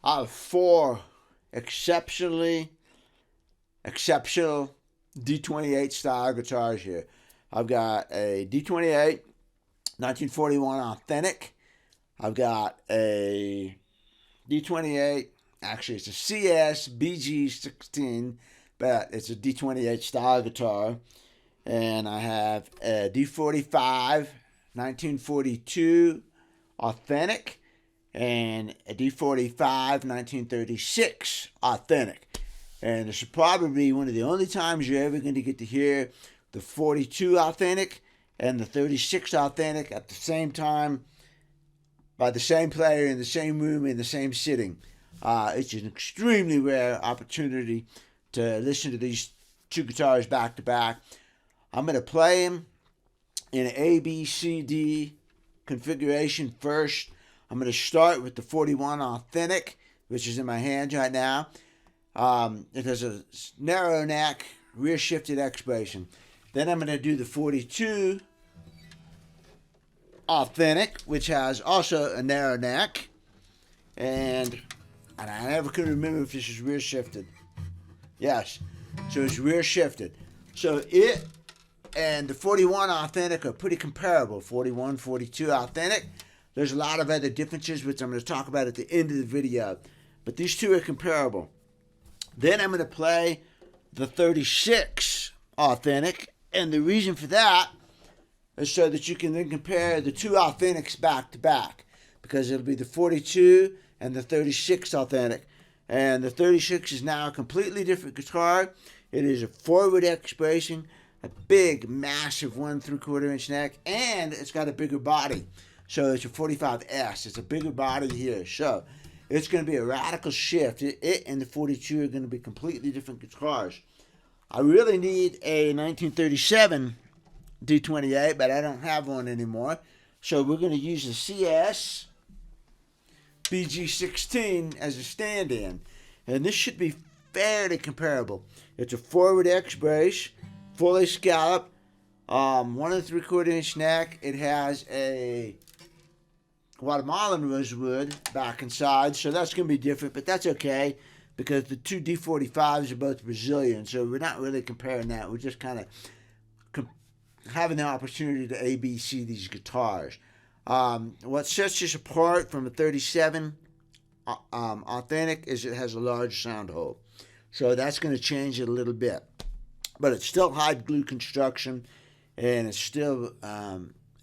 I have four exceptional D-28 style guitars here. I've got a D-28 1941 authentic. I've got a D-28, actually it's a CS BG16, but it's a D-28 style guitar. And I have a D-45 1942 authentic and a D-45 1936 authentic. And this will probably be one of the only times you're ever going to get to hear the 42 authentic and the 36 authentic at the same time by the same player in the same room in the same sitting. It's an extremely rare opportunity to listen to these two guitars back to back. I'm going to play them in an A, B, C, D configuration first. I'm going to start with the 41 authentic, which is in my hands right now. It has a narrow neck, rear shifted expiration. Then I'm going to do the 42 authentic, which has also a narrow neck. And I never could remember if this is rear shifted. Yes, so it's rear shifted. So it and the 41 authentic are pretty comparable. 41, 42 authentic. There's a lot of other differences, which I'm going to talk about at the end of the video. But these two are comparable. Then I'm going to play the 36 authentic. And the reason for that is so that you can then compare the two authentics back to back. Because it'll be the 42 and the 36 authentic. And the 36 is now a completely different guitar. It is a forward expiration, a big, massive 1 3/4 inch neck, and it's got a bigger body. So it's a 45S. It's a bigger body here. So it's going to be a radical shift. It and the 42 are going to be completely different guitars. I really need a 1937 D-28, but I don't have one anymore. So we're going to use the CS BG16 as a stand-in. And this should be fairly comparable. It's a forward X brace, fully scalloped, 1 3/4 inch neck. It has a Guatemalan rosewood back and side, so that's going to be different, but that's okay because the two D-45s are both Brazilian, so we're not really comparing that. We're just kind of having the opportunity to ABC these guitars. What sets this apart from a 37 authentic is it has a large sound hole. So that's going to change it a little bit. But it's still hide glue construction, and it's still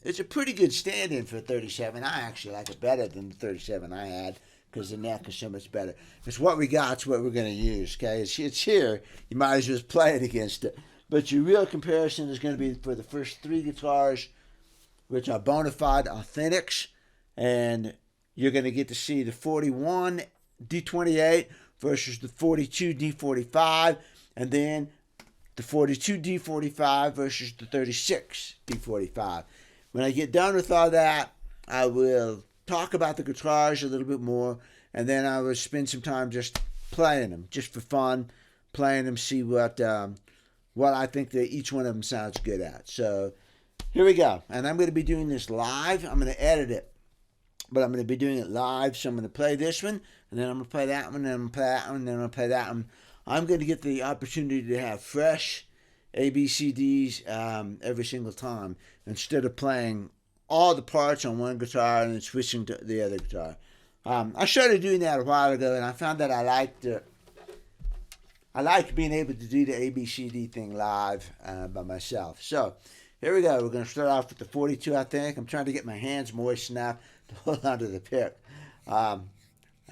it's a pretty good stand-in for a 37. I actually like it better than the 37 I had because the neck is so much better. It's what we got. It's what we're going to use. Okay, it's here. You might as well play it against it. But your real comparison is going to be for the first three guitars, which are bona fide authentics, and you're going to get to see the 41 D-28 versus the 42 D-45, and then the 42 D-45 versus the 36 D-45. When I get done with all that, I will talk about the guitars a little bit more, and then I will spend some time just playing them, just for fun, playing them, see what I think that each one of them sounds good at. So here we go. And I'm going to be doing this live. I'm going to edit it, but I'm going to be doing it live. So I'm going to play this one, and then I'm going to play that one, and then I'm going to play that one, and then I'm going to play that one. I'm going to get the opportunity to have fresh ABCDs every single time instead of playing all the parts on one guitar and then switching to the other guitar. I started doing that a while ago, and I found that I like being able to do the ABCD thing live by myself. So here we go. We're going to start off with the 42, I think. I'm trying to get my hands moist enough to hold onto the pick. I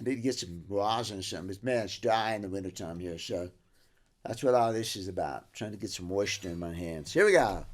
need to get some rosin or something. Man, it's dry in the wintertime here, so that's what all this is about. Trying to get some moisture in my hands. Here we go.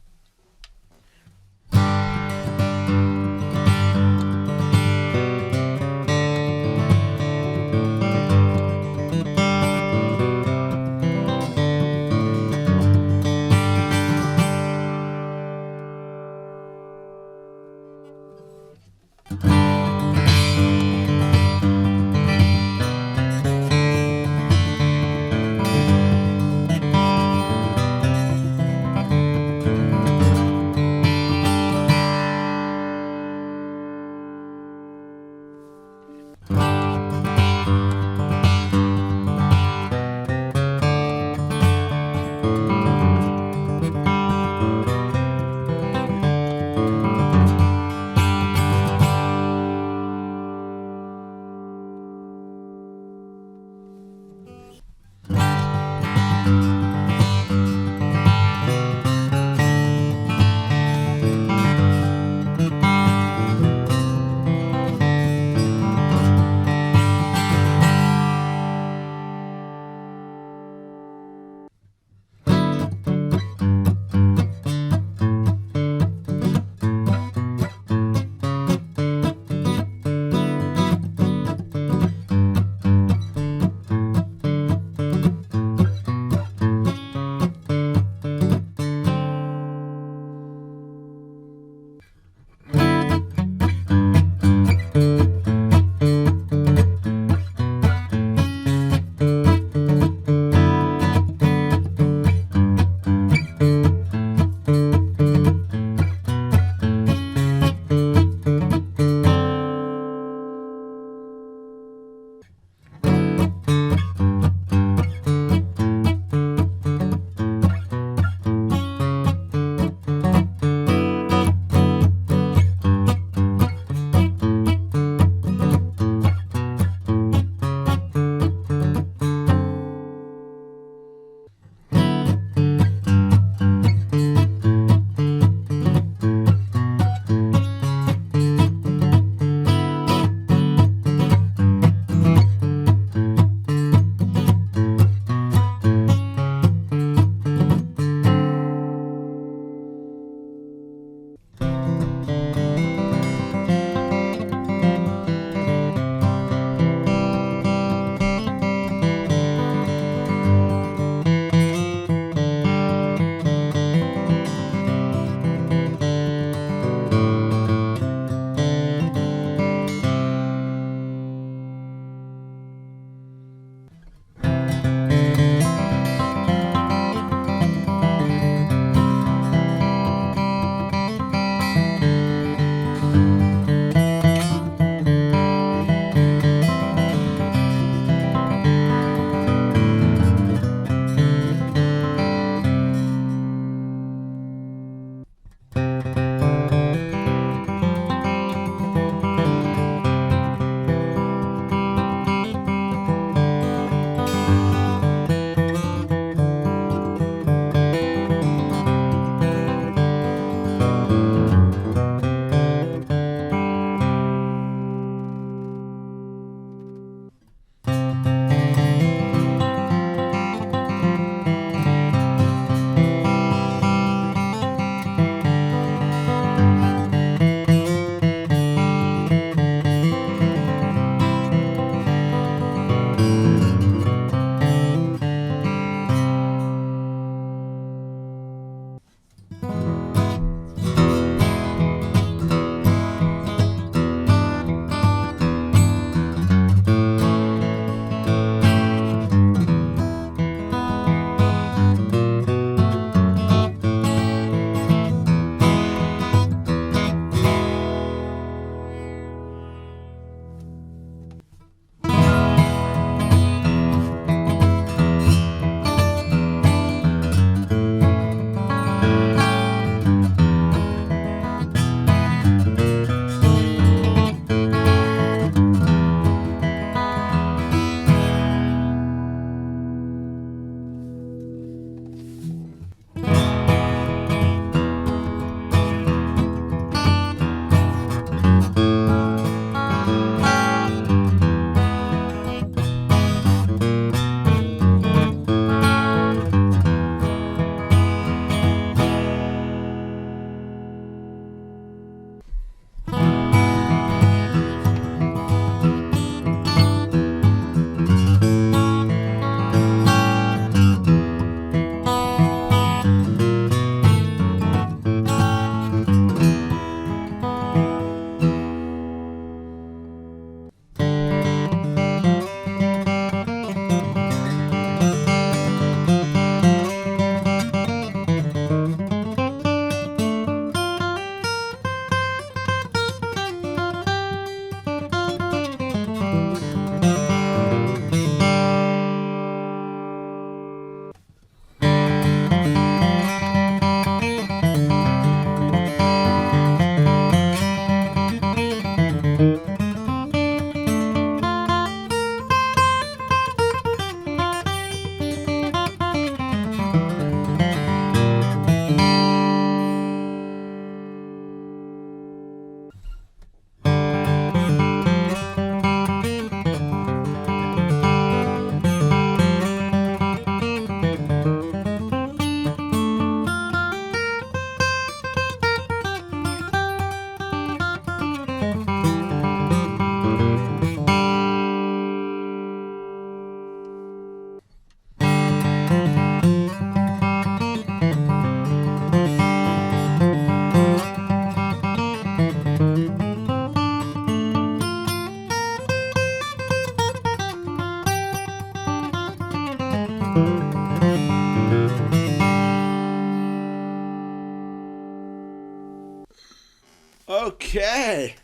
Okay.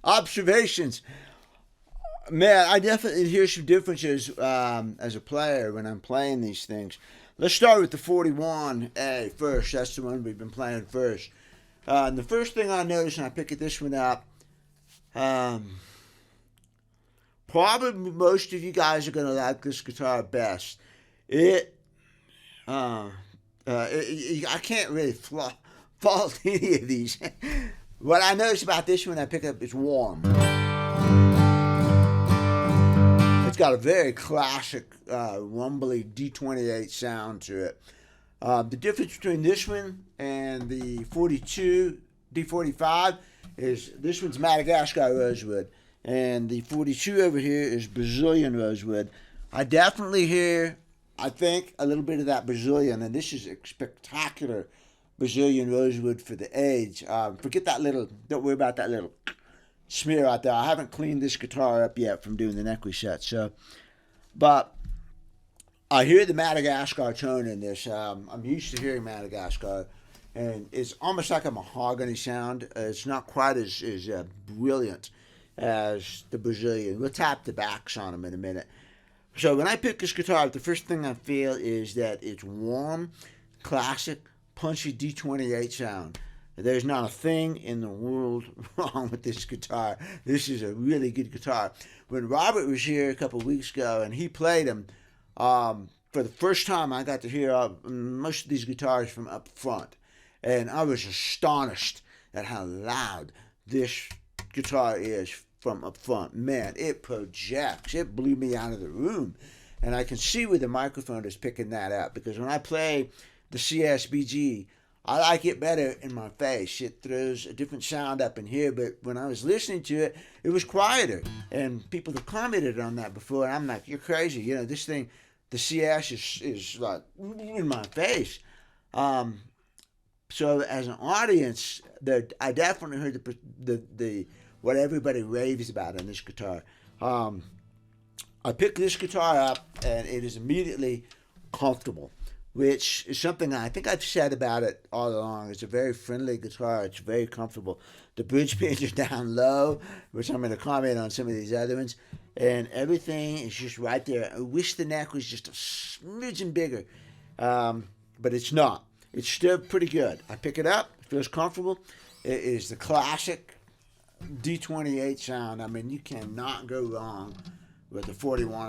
Observations. Man, I definitely hear some differences as a player when I'm playing these things. Let's start with the 41A first. That's the one we've been playing first. And the first thing I noticed when I picked this one up, probably most of you guys are going to like this guitar best. I can't really fault any of these. What I noticed about this one I pick up is warm. It's got a very classic, rumbly D-28 sound to it. The difference between this one and the 42 D-45 is this one's Madagascar rosewood, and the 42 over here is Brazilian rosewood. I definitely hear, I think, a little bit of that Brazilian, and this is a spectacular Brazilian rosewood for the age. Forget that little, don't worry about that little smear out there. I haven't cleaned this guitar up yet from doing the neck reset, so, but I hear the Madagascar tone in this. I'm used to hearing Madagascar, and it's almost like a mahogany sound. It's not quite as brilliant as the Brazilian. We'll tap the backs on them in a minute. So when I pick this guitar up, the first thing I feel is that it's warm, classic, punchy D-28 sound. There's not a thing in the world wrong with this guitar. This is a really good guitar. When Robert was here a couple of weeks ago and he played them, for the first time I got to hear most of these guitars from up front. And I was astonished at how loud this guitar is from up front. Man, it projects. It blew me out of the room. And I can see where the microphone is picking that up, because when I play the CSBG, I like it better in my face. It throws a different sound up in here, but when I was listening to it, it was quieter. And people have commented on that before, and I'm like, you're crazy. You know, this thing, the CS is like in my face. So as an audience, I definitely heard the what everybody raves about on this guitar. I picked this guitar up, and it is immediately comfortable, which is something I think I've said about it all along. It's a very friendly guitar. It's very comfortable. The bridge pins are down low, which I'm going to comment on some of these other ones, and everything is just right there. I wish the neck was just a smidgen bigger, but it's not. It's still pretty good. I pick it up. It feels comfortable. It is the classic D-28 sound. I mean, you cannot go wrong with the 41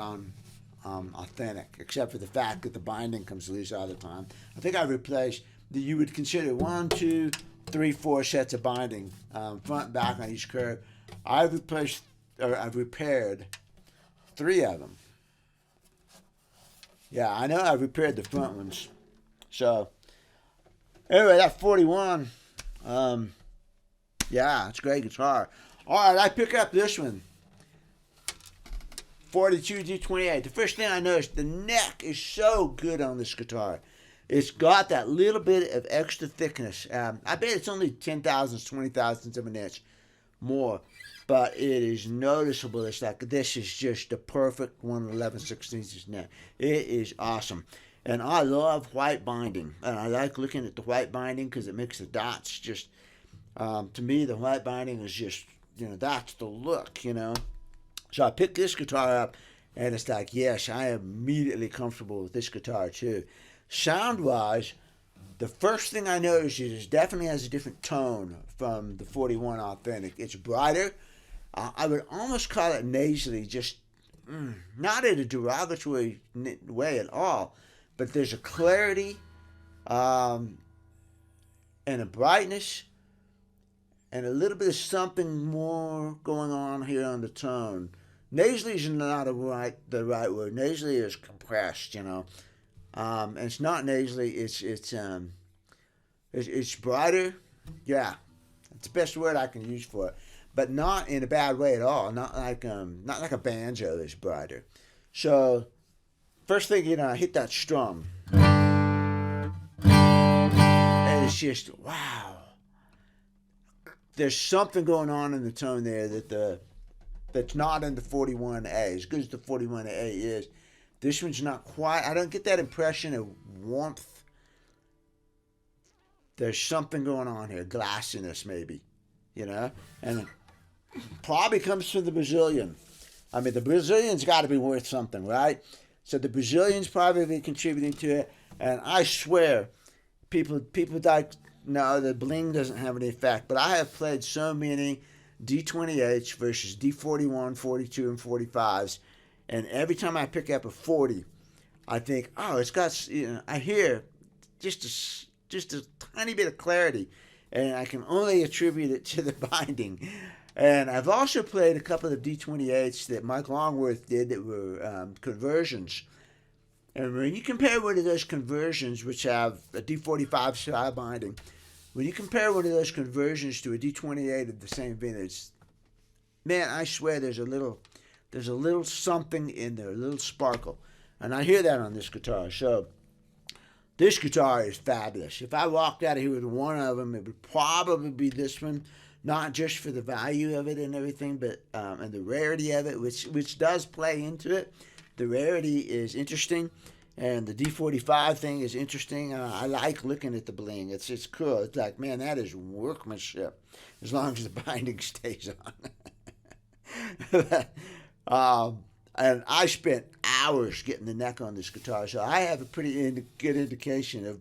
on authentic, except for the fact that the binding comes loose all the time. I think I replaced you would consider 1, 2, 3, 4 sets of binding, front and back on each curve. I've repaired 3 of them. Yeah, I know I've repaired the front ones. So anyway, that 41, yeah, it's a great guitar. All right, I pick up this one. 42 D-28. The first thing I noticed, the neck is so good on this guitar. It's got that little bit of extra thickness. I bet it's only 10 thousandths, 20 thousandths of an inch more, but it is noticeable. It's like this is just the perfect 1/11/16 neck. It is awesome. And I love white binding. And I like looking at the white binding because it makes the dots just, to me, the white binding is just, that's the look, So I picked this guitar up, and it's like, yes, I am immediately comfortable with this guitar too. Sound-wise, the first thing I noticed is it definitely has a different tone from the 41 Authentic. It's brighter. I would almost call it nasally, just not in a derogatory way at all, but there's a clarity and a brightness and a little bit of something more going on here on the tone. Nasally is not the right word. Nasally is compressed, and it's not nasally. It's brighter. Yeah, it's the best word I can use for it, but not in a bad way at all. Not like a banjo is brighter. So first thing I hit that strum, and it's just wow. There's something going on in the tone there that's not in the 41A. As good as the 41A is, This one's not quite. I don't get that impression of warmth. There's something going on here, glassiness maybe, and it probably comes from the Brazilian. I mean, the Brazilian's got to be worth something, right? So the Brazilian's probably contributing to it, and I swear, people like, no, the bling doesn't have any effect. But I have played so many D-28s versus D-41, 42, and 45s, and every time I pick up a 40, I think, oh, it's got, I hear just a tiny bit of clarity, and I can only attribute it to the binding. And I've also played a couple of D-28s that Mike Longworth did that were conversions. And when you compare one of those conversions, which have a D-45 style binding, when you compare one of those conversions to a D-28 of the same vintage, man, I swear there's a little something in there, a little sparkle. And I hear that on this guitar. So this guitar is fabulous. If I walked out of here with one of them, it would probably be this one. Not just for the value of it and everything, but and the rarity of it, which does play into it. The rarity is interesting, and the D-45 thing is interesting. I like looking at the bling. It's cool. It's like, man, that is workmanship, as long as the binding stays on. And I spent hours getting the neck on this guitar, so I have a pretty good indication of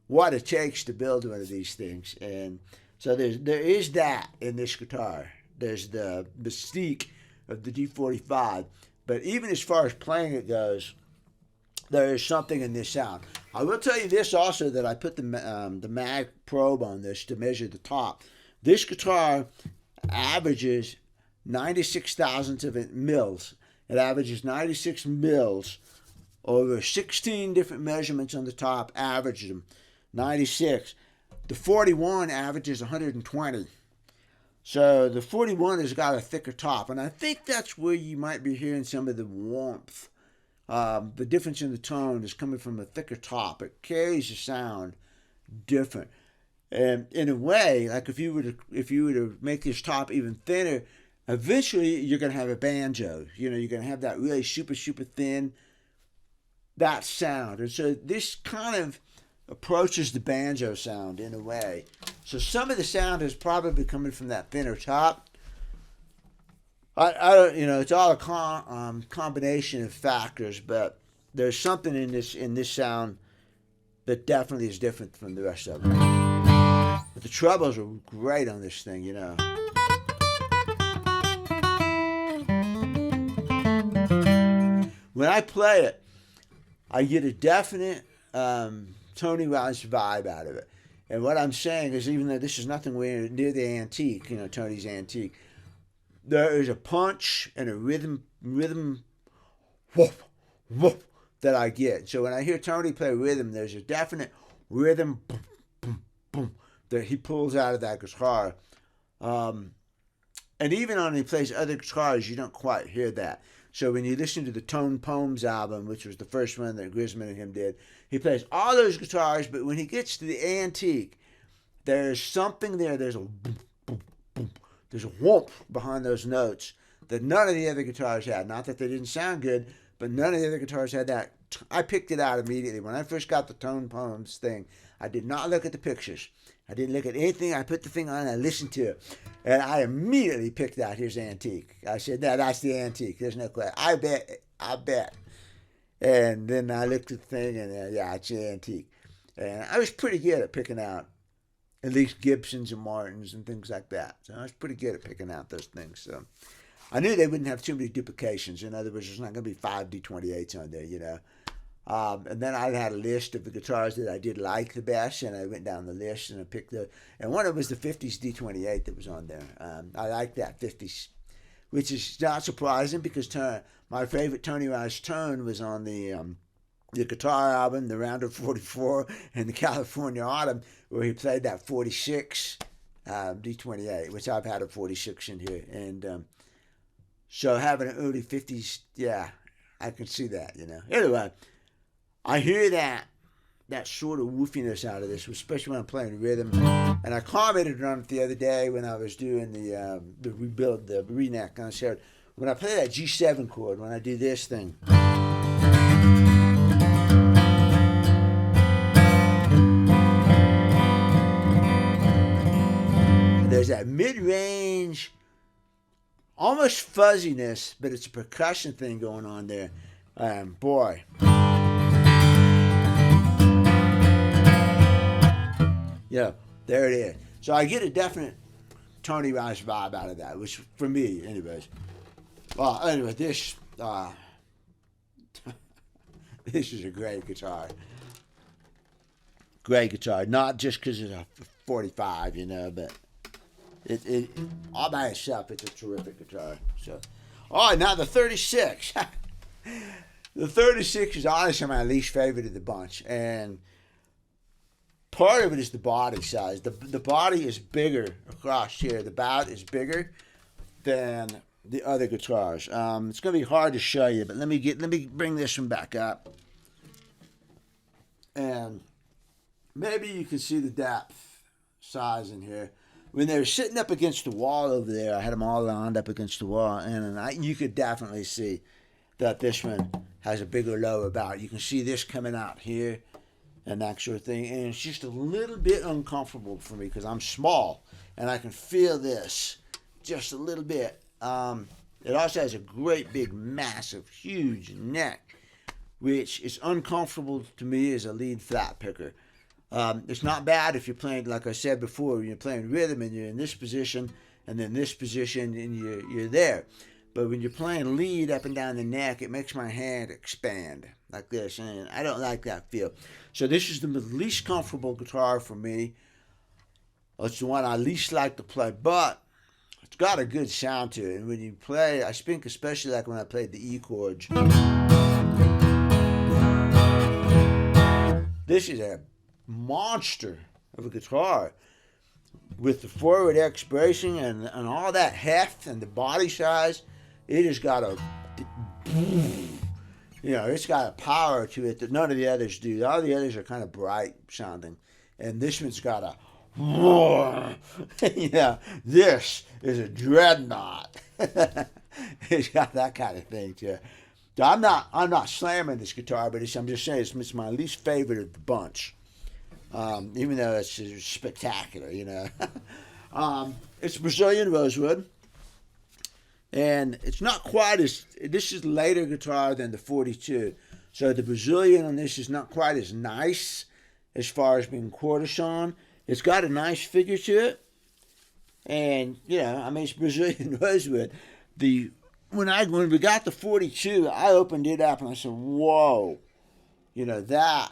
what it takes to build one of these things. And so there is that in this guitar. There's the mystique of the D-45. But even as far as playing it goes, there is something in this sound. I will tell you this also, that I put the mag probe on this to measure the top. This guitar averages 96 thousandths of it mils. It averages 96 mils over 16 different measurements on the top, averages them 96. The 41 averages 120. So the 41 has got a thicker top. And I think that's where you might be hearing some of the warmth. The difference in the tone is coming from a thicker top. It carries the sound different. And in a way, like if you were to make this top even thinner, eventually you're going to have a banjo. You're going to have that really super, super thin, that sound. And so this kind of approaches the banjo sound in a way. So some of the sound is probably coming from that thinner top. I don't, it's all a combination of factors, but there's something in this sound that definitely is different from the rest of them. But the trebles are great on this thing, When I play it, I get a definite Tony Rice vibe out of it. And what I'm saying is, even though this is nothing near the antique, Tony's antique, there is a punch and a rhythm, whoop, whoop, that I get. So when I hear Tony play rhythm, there's a definite rhythm, boom, boom, boom, that he pulls out of that guitar. And even when he plays other guitars, you don't quite hear that. So when you listen to the Tone Poems album, which was the first one that Grisman and him did, he plays all those guitars, but when he gets to the antique, there's something there. There's a boom, boom, boom. There's a whoomp behind those notes that none of the other guitars had. Not that they didn't sound good, but none of the other guitars had that. I picked it out immediately. When I first got the Tone Poems thing, I did not look at the pictures. I didn't look at anything. I put the thing on and I listened to it. And I immediately picked out his antique. I said, no, that's the antique. There's no question. I bet. And then I looked at the thing and, yeah, it's the antique. And I was pretty good at picking out at least Gibsons and Martins and things like that. So I was pretty good at picking out those things. So I knew they wouldn't have too many duplications. In other words, there's not going to be 5 D-28s on there, And then I had a list of the guitars that I did like the best, and I went down the list and I picked and one of them was the 50s D-28 that was on there. I like that 50s, which is not surprising because my favorite Tony Rice tone was on the guitar album, the Rounder 44 and the California Autumn, where he played that 46 D-28, which I've had a 46 in here. And so having an early 50s, yeah, I can see that, Anyway, I hear that sort of woofiness out of this, especially when I'm playing rhythm. And I commented on it the other day when I was doing the rebuild, the re-neck. I said, when I play that G7 chord, when I do this thing, there's that mid-range, almost fuzziness, but it's a percussion thing going on there. Boy. Yeah, there it is. So I get a definite Tony Rice vibe out of that, which for me, anyways. Well, anyway, this this is a great guitar. Great guitar, not just because it's a 45, you know, but it all by itself, it's a terrific guitar. So, all right, now the 36. The 36 is honestly my least favorite of the bunch, and part of it is the body size. The body is bigger across here. The bout is bigger than the other guitars. It's going to be hard to show you, but let me bring this one back up, and maybe you can see the depth size in here. When they were sitting up against the wall over there, I had them all lined up against the wall, and you could definitely see that this one has a bigger lower bout. You can see this coming out here and that sort of thing, and it's just a little bit uncomfortable for me because I'm small, and I can feel this just a little bit. It also has a great big, massive, huge neck, which is uncomfortable to me as a lead flat picker. It's not bad if you're playing, like I said before, you're playing rhythm and you're in this position and then this position and you're there. But when you're playing lead up and down the neck, it makes my hand expand like this, and I don't like that feel. So this is the least comfortable guitar for me. It's the one I least like to play, but it's got a good sound to it. And when you play, I think especially like when I played the E chords. This is a monster of a guitar with the forward X bracing and all that heft and the body size. It has got it's got a power to it that none of the others do. All the others are kind of bright sounding, and this one's got a roar. This is a dreadnought. It's got that kind of thing to it. So I'm not slamming this guitar, but I'm just saying it's my least favorite of the bunch. Even though it's spectacular, It's Brazilian rosewood, and it's not quite as, this is later guitar than the 42, so the Brazilian on this is not quite as nice as far as being quarter-sawn. It's got a nice figure to it, and, it's Brazilian rosewood. When we got the 42, I opened it up and I said, whoa, that,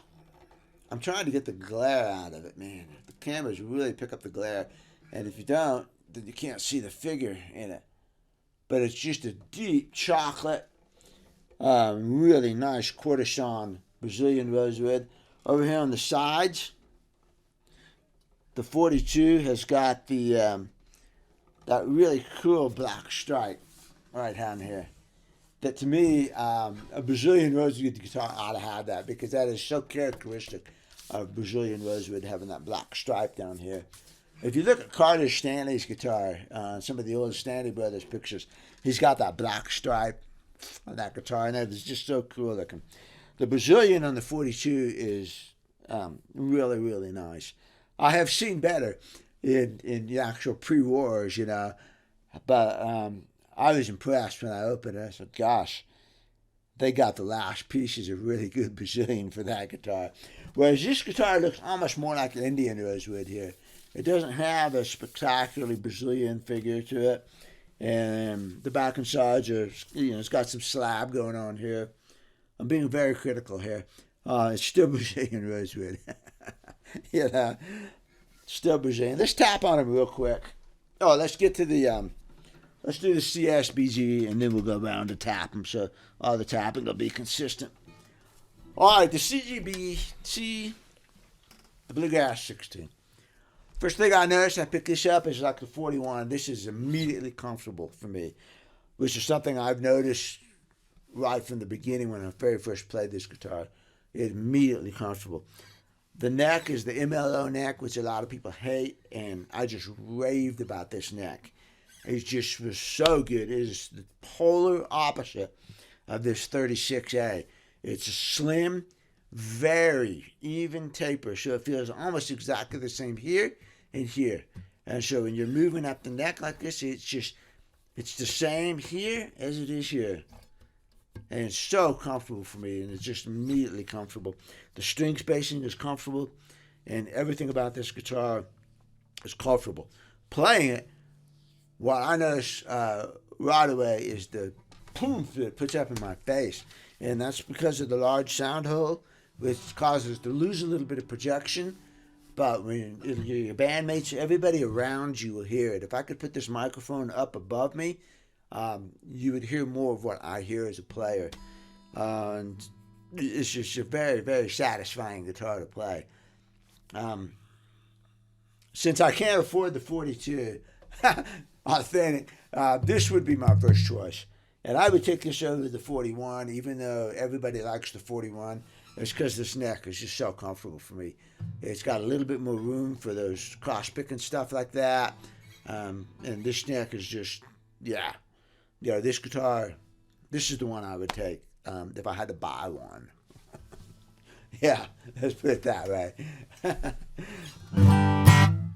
I'm trying to get the glare out of it, man. The cameras really pick up the glare. And if you don't, then you can't see the figure in it. But it's just a deep chocolate, really nice quarter-sawn Brazilian rosewood. Over here on the sides, the 42 has got the that really cool black stripe right down here. That to me, a Brazilian rosewood guitar ought to have that, because that is so characteristic of Brazilian rosewood, having that black stripe down here. If you look at Carter Stanley's guitar, some of the old Stanley Brothers pictures, he's got that black stripe on that guitar, and that is just so cool looking. The Brazilian on the 42 is really, really nice. I have seen better in the actual pre-wars, but I was impressed when I opened it. I said, gosh, they got the last pieces of really good Brazilian for that guitar. Whereas this guitar looks almost more like an Indian rosewood here. It doesn't have a spectacularly Brazilian figure to it. And the back and sides are, it's got some slab going on here. I'm being very critical here. It's still Brazilian rosewood. Still Brazilian. Let's tap on it real quick. Oh, let's get to the, let's do the CSBG, and then we'll go around to tap them, so all the tapping will be consistent. All right, the CGBC, the Bluegrass 16. First thing I noticed, I picked this up, is like the 41. This is immediately comfortable for me, which is something I've noticed right from the beginning when I very first played this guitar. It's immediately comfortable. The neck is the MLO neck, which a lot of people hate, and I just raved about this neck. It just was so good. It is the polar opposite of this 36A. It's a slim, very even taper, so it feels almost exactly the same here and here. And so when you're moving up the neck like this, it's the same here as it is here. And it's so comfortable for me, and it's just immediately comfortable. The string spacing is comfortable, and everything about this guitar is comfortable. Playing it, what I notice right away is the boom that it puts up in my face. And that's because of the large sound hole, which causes to lose a little bit of projection. But when your bandmates, everybody around you will hear it. If I could put this microphone up above me, you would hear more of what I hear as a player. And it's just a very, very satisfying guitar to play. Since I can't afford the 42 authentic, this would be my first choice. And I would take this over the 41, even though everybody likes the 41. It's because this neck is just so comfortable for me. It's got a little bit more room for those cross-pick and stuff like that. And this neck is just, yeah. Yeah, this guitar, this is the one I would take if I had to buy one. Yeah, let's put it that way.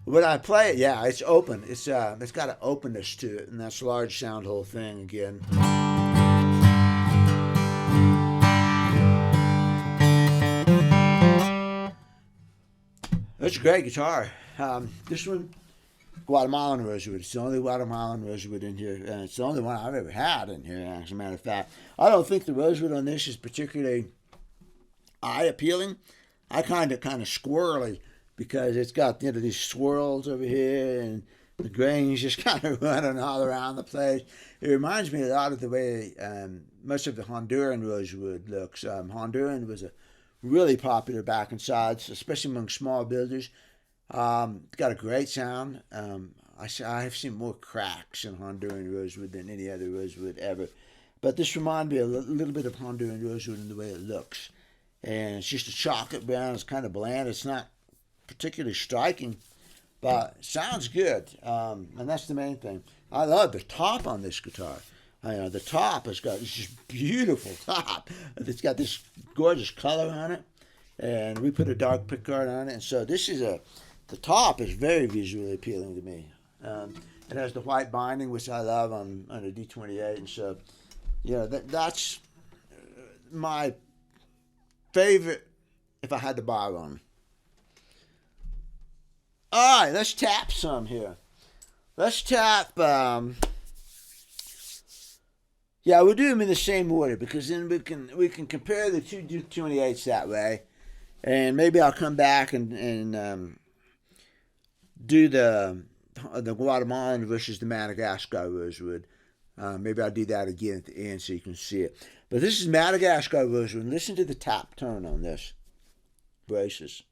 When I play it, yeah, it's open. It's got an openness to it, and that's large sound hole thing again. That's a great guitar. This one, Guatemalan rosewood. It's the only Guatemalan rosewood in here, and it's the only one I've ever had in here, as a matter of fact. I don't think the rosewood on this is particularly eye-appealing. I kind of squirrely, because it's got these swirls over here, and the grain's just kind of running all around the place. It reminds me a lot of the way most of the Honduran rosewood looks. Honduran was a really popular back and sides, especially among small builders. It's got a great sound. I have seen more cracks in Honduran rosewood than any other rosewood ever. But this reminds me a little bit of Honduran rosewood in the way it looks. And it's just a chocolate brown. It's kind of bland. It's not particularly striking, but it sounds good. And that's the main thing. I love the top on this guitar. The top has got this just beautiful top. It's got this gorgeous color on it, and we put a dark pickguard on it. And so the top is very visually appealing to me. It has the white binding, which I love on a D-28, and so that's my favorite if I had to buy one. All right, let's tap some here. Let's tap. We'll do them in the same order, because then we can compare the two 28s that way, and maybe I'll come back and do the Guatemalan versus the Madagascar rosewood. Maybe I'll do that again at the end so you can see it. But this is Madagascar rosewood. Listen to the tap tone on this. Braces.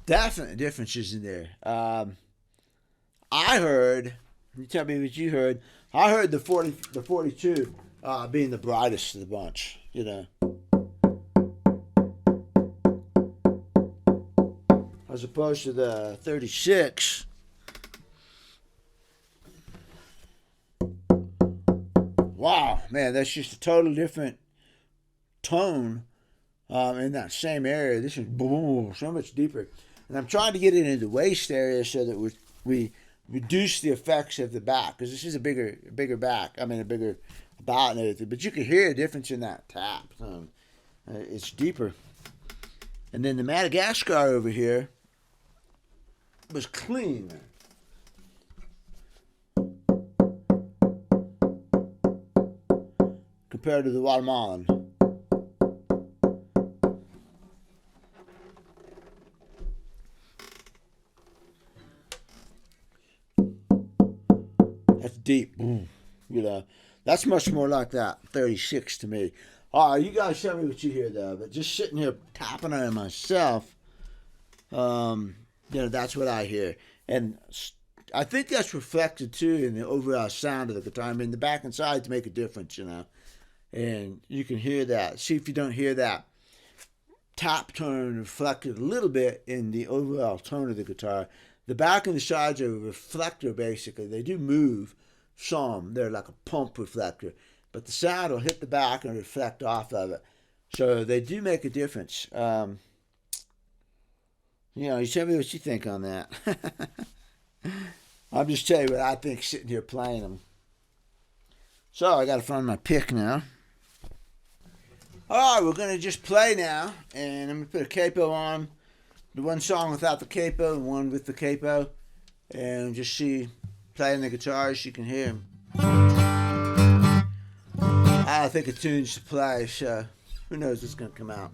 Definite differences in there. I heard, you tell me what you heard. I heard the 42 being the brightest of the bunch, as opposed to the 36. Wow, man, that's just a totally different tone in that same area. This is boom, so much deeper. And I'm trying to get it into the waist area so that we reduce the effects of the back, because this is a bigger back. I mean, a bigger bout and everything. But you can hear a difference in that tap. It's deeper. And then the Madagascar over here was clean. compared to the Guatemalan. That's deep. You know, that's much more like that 36 to me. All right, you guys tell me what you hear though. But just sitting here tapping on it myself, that's what I hear, and I think that's reflected too in the overall sound of the guitar. I mean, the back and sides make a difference, and you can hear that. See if you don't hear that top tone reflected a little bit in the overall tone of the guitar. The back and the sides are a reflector, basically. They do move some. They're like a pump reflector. But the sound will hit the back and reflect off of it. So they do make a difference. You tell me what you think on that. I'm just telling you what I think sitting here playing them. So I got to find my pick now. All right, we're going to just play now. And I'm going to put a capo on. The one song without the capo and one with the capo. And just see, playing the guitars, you can hear them. I think a tune's to play, so who knows what's going to come out.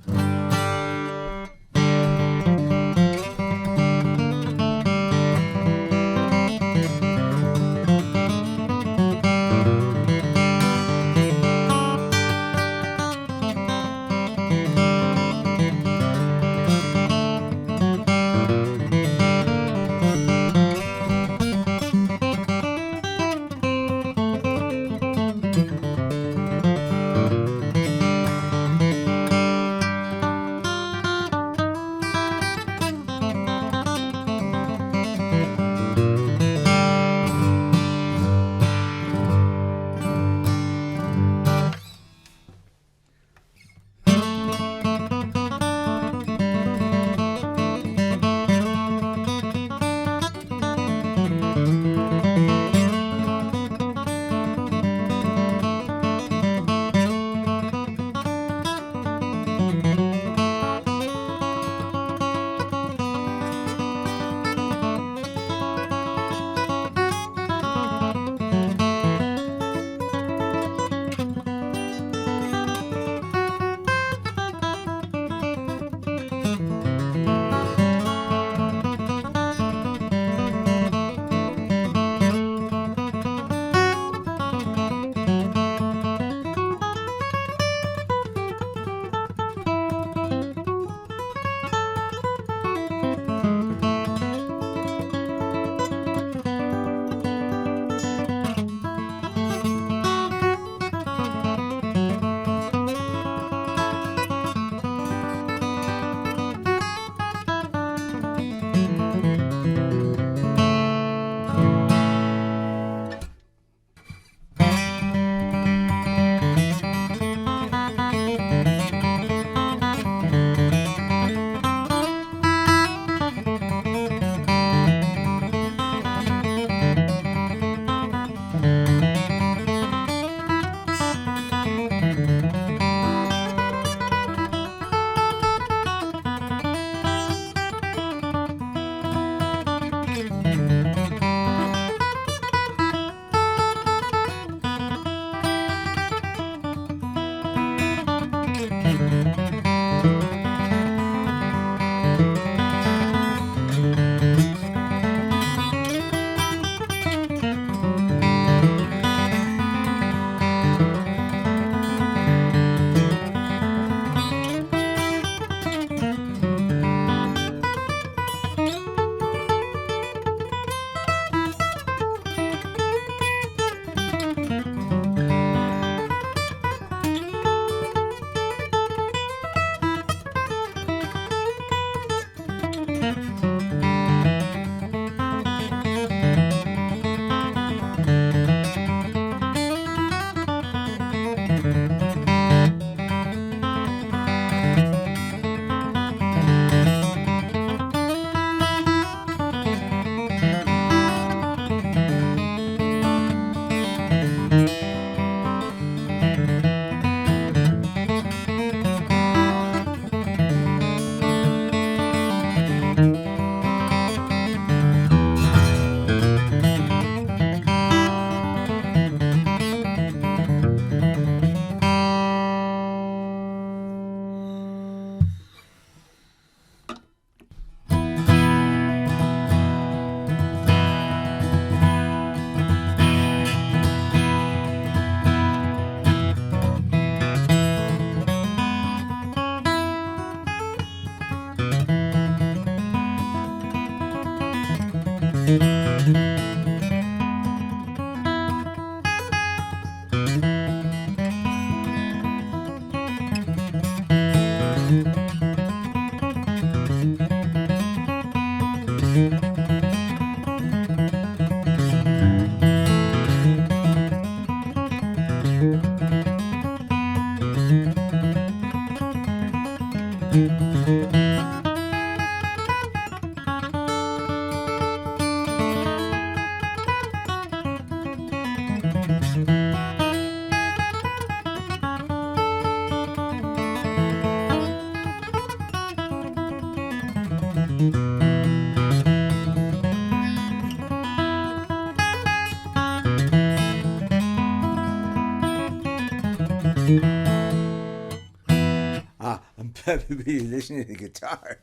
I'm probably listening to the guitar.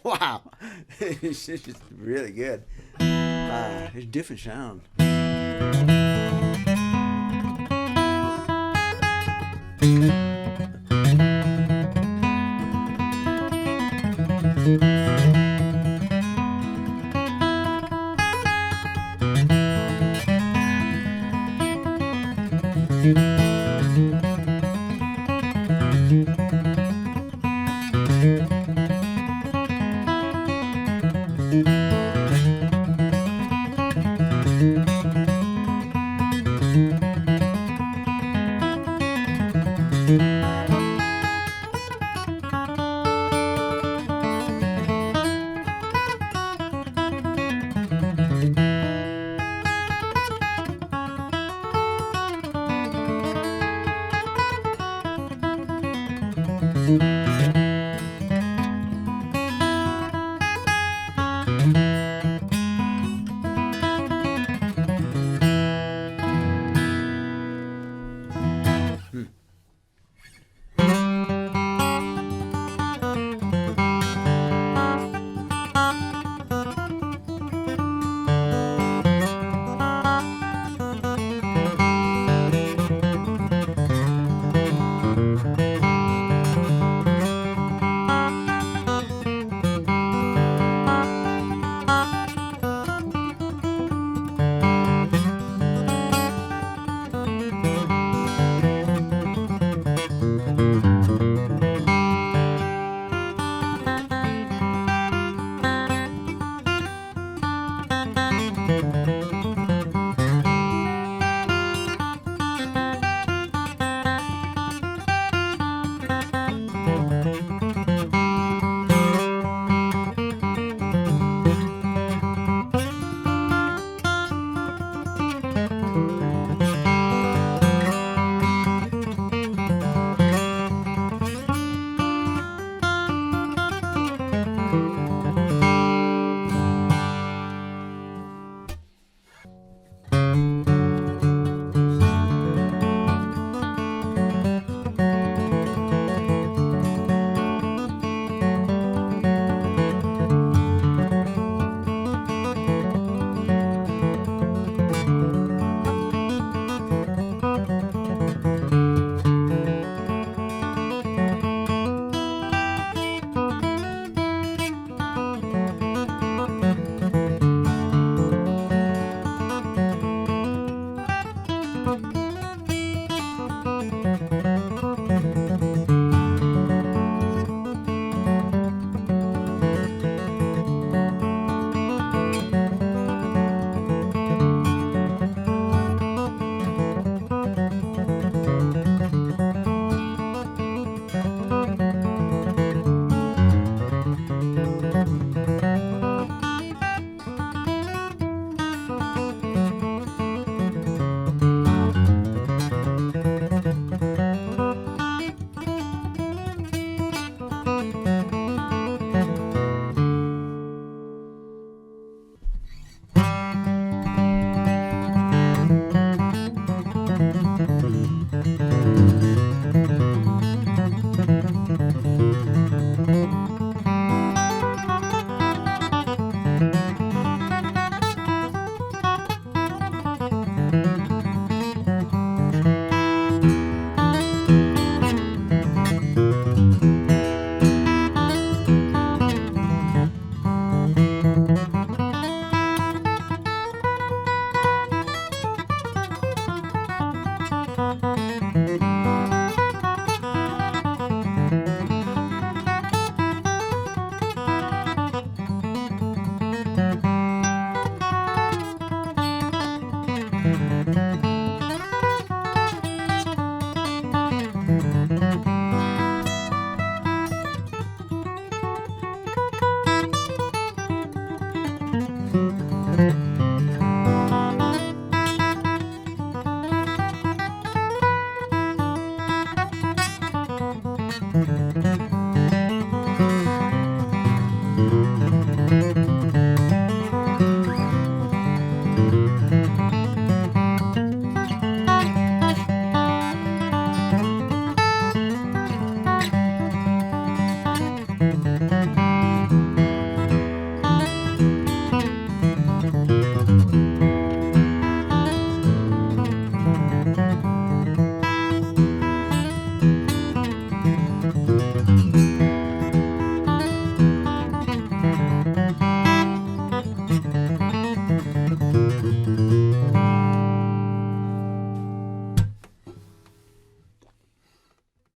Wow, it's just really good. It's a different sound.